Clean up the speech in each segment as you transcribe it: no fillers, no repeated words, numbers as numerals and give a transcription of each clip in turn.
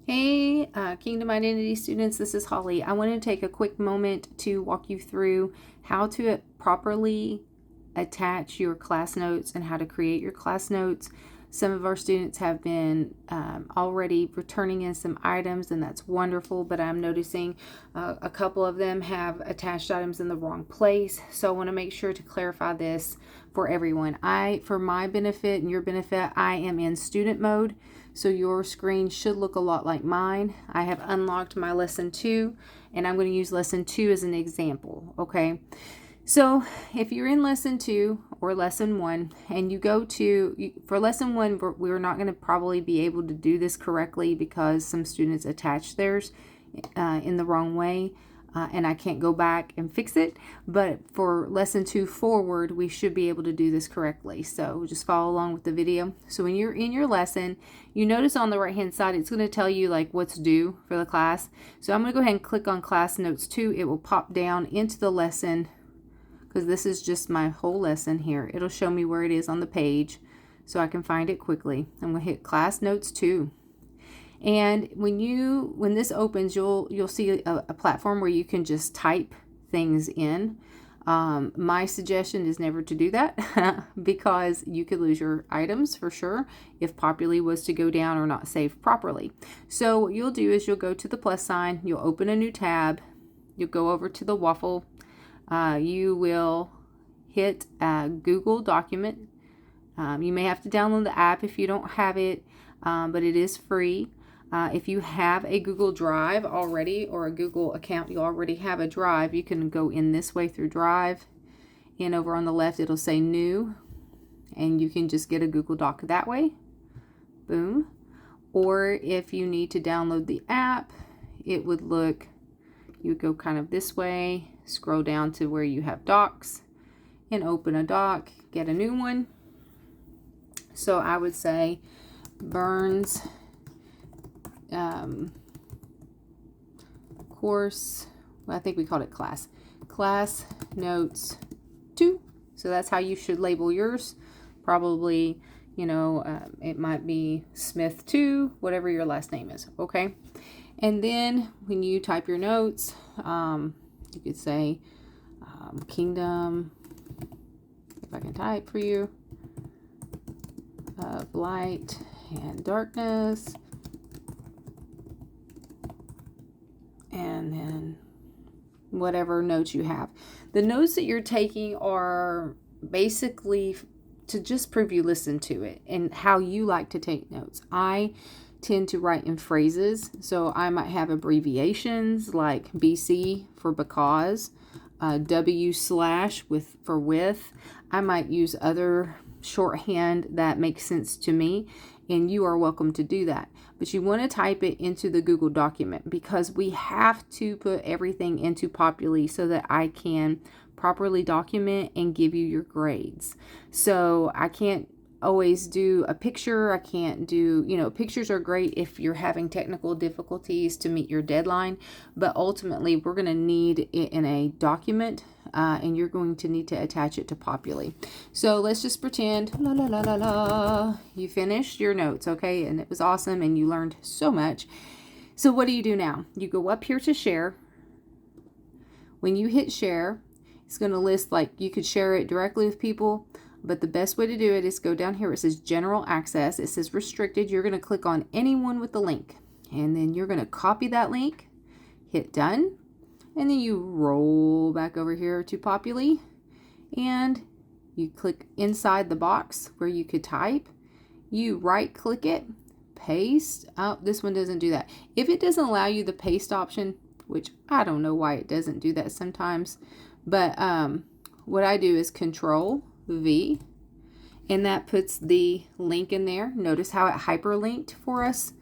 Hey, Kingdom Identity students, this is Holly. I want to take a quick moment to walk you through how to properly attach your class notes and how to create your class notes. Some of our students have been already returning in some items, and that's wonderful, but I'm noticing a couple of them have attached items in the wrong place. So I want to make sure to clarify this for everyone. For my benefit and your benefit, I am in student mode. So your screen should look a lot like mine. I have unlocked my lesson 2, and I'm going to use lesson 2 as an example, okay? So if you're in lesson 2 or lesson 1 and you go to, for lesson 1, we're not going to probably be able to do this correctly because some students attach theirs in the wrong way. And I can't go back and fix it, but for lesson 2 forward, we should be able to do this correctly. So just follow along with the video. So when you're in your lesson, you notice on the right hand side, it's going to tell you like what's due for the class. So I'm going to go ahead and click on class notes 2. It will pop down into the lesson because this is just my whole lesson here. It'll show me where it is on the page so I can find it quickly. I'm going to hit class notes 2. And when this opens, you'll see a platform where you can just type things in. My suggestion is never to do that because you could lose your items for sure if Populi was to go down or not saved properly. So what you'll do is you'll go to the plus sign, you'll open a new tab, you'll go over to the waffle, you will hit Google document. You may have to download the app if you don't have it, but it is free. If you have a Google Drive already or a Google account, you already have a Drive, you can go in this way through Drive. And over on the left, it'll say New. And you can just get a Google Doc that way. Boom. Or if you need to download the app, it would look, you would go kind of this way, scroll down to where you have docs, and open a doc, get a new one. So I would say Burns course, well, I think we called it class notes 2. So that's how you should label yours. Probably, it might be Smith 2, whatever your last name is, okay? And then when you type your notes, you could say Kingdom, if I can type for you, light and darkness. And then whatever notes you have. The notes that you're taking are basically to just prove you listen to it and how you like to take notes. I tend to write in phrases, so I might have abbreviations like BC for because, W/ for with. I might use other shorthand that makes sense to me, and you are welcome to do that. But you want to type it into the Google document because we have to put everything into Populi so that I can properly document and give you your grades. So I can't always do a picture. I can't do, pictures are great if you're having technical difficulties to meet your deadline, but ultimately we're going to need it in a document, and you're going to need to attach it to Populi. So let's just pretend you finished your notes, okay? And it was awesome and you learned so much. So what do you do now? You go up here to share. When you hit share, it's going to list like you could share it directly with people, but the best way to do it is go down here. It says general access. It says restricted. You're going to click on anyone with the link, and then you're going to copy that link, hit done, and then you roll back over here to Populi, and you click inside the box where you could type. You right click it, paste. Oh, this one doesn't do that. If it doesn't allow you the paste option, which I don't know why it doesn't do that sometimes, but what I do is Control V, and that puts the link in there. Notice how it hyperlinked for us.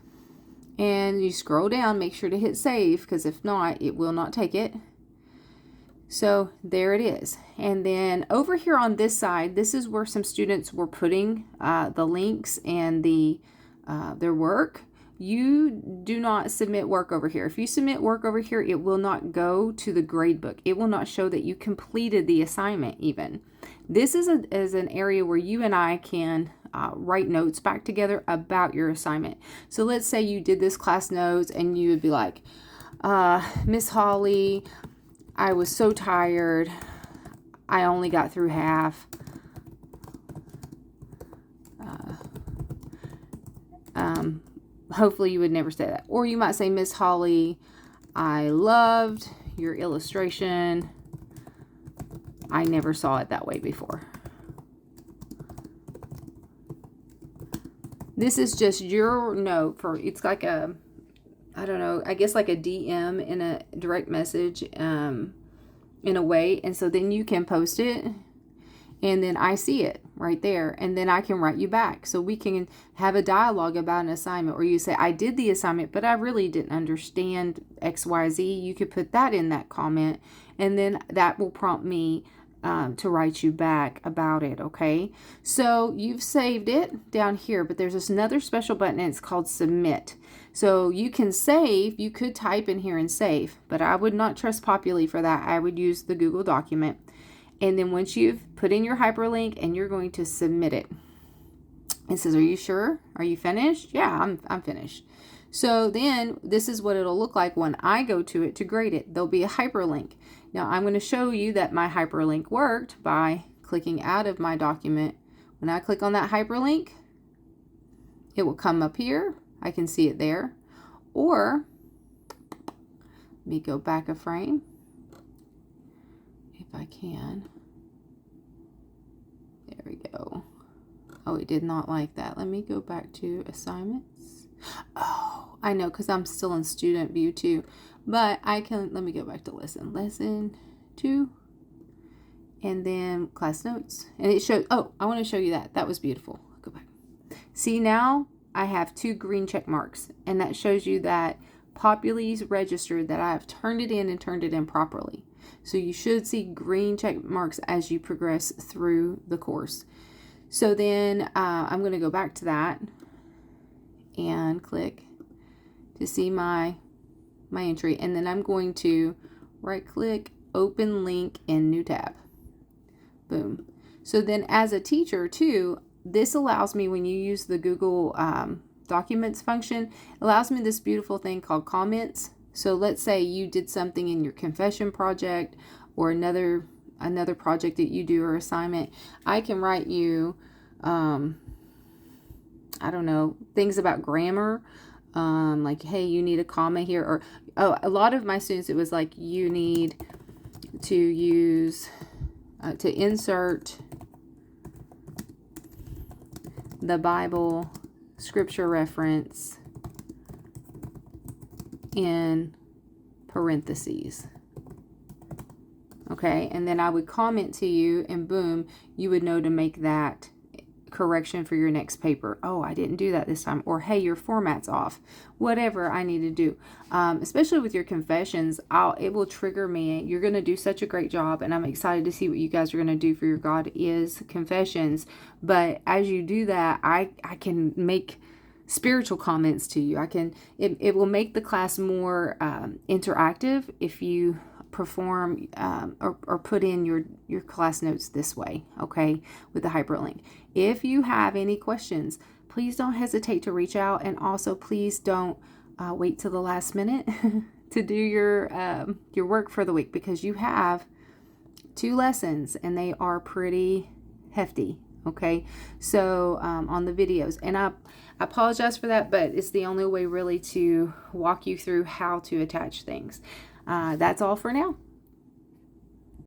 And you scroll down, make sure to hit save, because if not, it will not take it. So there it is. And then over here on this side, this is where some students were putting the links and their work. You do not submit work over here. If you submit work over here, it will not go to the grade book. It will not show that you completed the assignment even. This is an area where you and I can write notes back together about your assignment. So let's say you did this class notes and you would be like, Miss Holly, I was so tired. I only got through half. Hopefully you would never say that. Or you might say, Miss Holly, I loved your illustration. I never saw it that way before. This is just your note for, it's like a, I don't know, I guess like a DM in a direct message in a way. And so then you can post it and then I see it right there. And then I can write you back. So we can have a dialogue about an assignment, or you say, I did the assignment, but I really didn't understand XYZ. You could put that in that comment, and then that will prompt me to write you back about it. Okay. So you've saved it down here, but there's this another special button and it's called submit. So you can save, you could type in here and save, but I would not trust Populi for that. I would use the Google document. And then once you've put in your hyperlink and you're going to submit it, it says, are you sure? Are you finished? Yeah, I'm finished. So then this is what it'll look like when I go to it to grade it. There'll be a hyperlink. Now I'm going to show you that my hyperlink worked by clicking out of my document. When I click on that hyperlink, it will come up here. I can see it there. Or, let me go back a frame if I can. There we go. Oh, it did not like that. Let me go back to assignments. Oh, I know, because I'm still in student view too. But I can, let me go back to lesson 2. And then class notes. And it shows, oh, I want to show you that. That was beautiful. Go back. See, now I have 2 green check marks. And that shows you that Populi's registered that I have turned it in and turned it in properly. So you should see green check marks as you progress through the course. So then I'm going to go back to that and click to see my entry. And then I'm going to right click, open link in new tab. Boom. So then as a teacher too, this allows me, when you use the Google Documents function, it allows me this beautiful thing called comments. So let's say you did something in your confession project or another project that you do or assignment. I can write you, I don't know, things about grammar, like, hey, you need a comma here. Or, oh, a lot of my students, it was like, you need to use, to insert the Bible scripture reference in parentheses. Okay, and then I would comment to you, and boom, you would know to make that correction for your next paper. Oh, I didn't do that this time. Or, hey, your format's off. Whatever I need to do. Especially with your confessions, it will trigger me. You're going to do such a great job, and I'm excited to see what you guys are going to do for your God is confessions. But as you do that, I can make spiritual comments to you. It will make the class more interactive if you perform or put in your class notes this way, okay, with the hyperlink. If you have any questions, please don't hesitate to reach out, and also please don't wait till the last minute to do your work for the week, because you have 2 lessons and they are pretty hefty. Okay, so on the videos, and I apologize for that, but it's the only way really to walk you through how to attach things. That's all for now.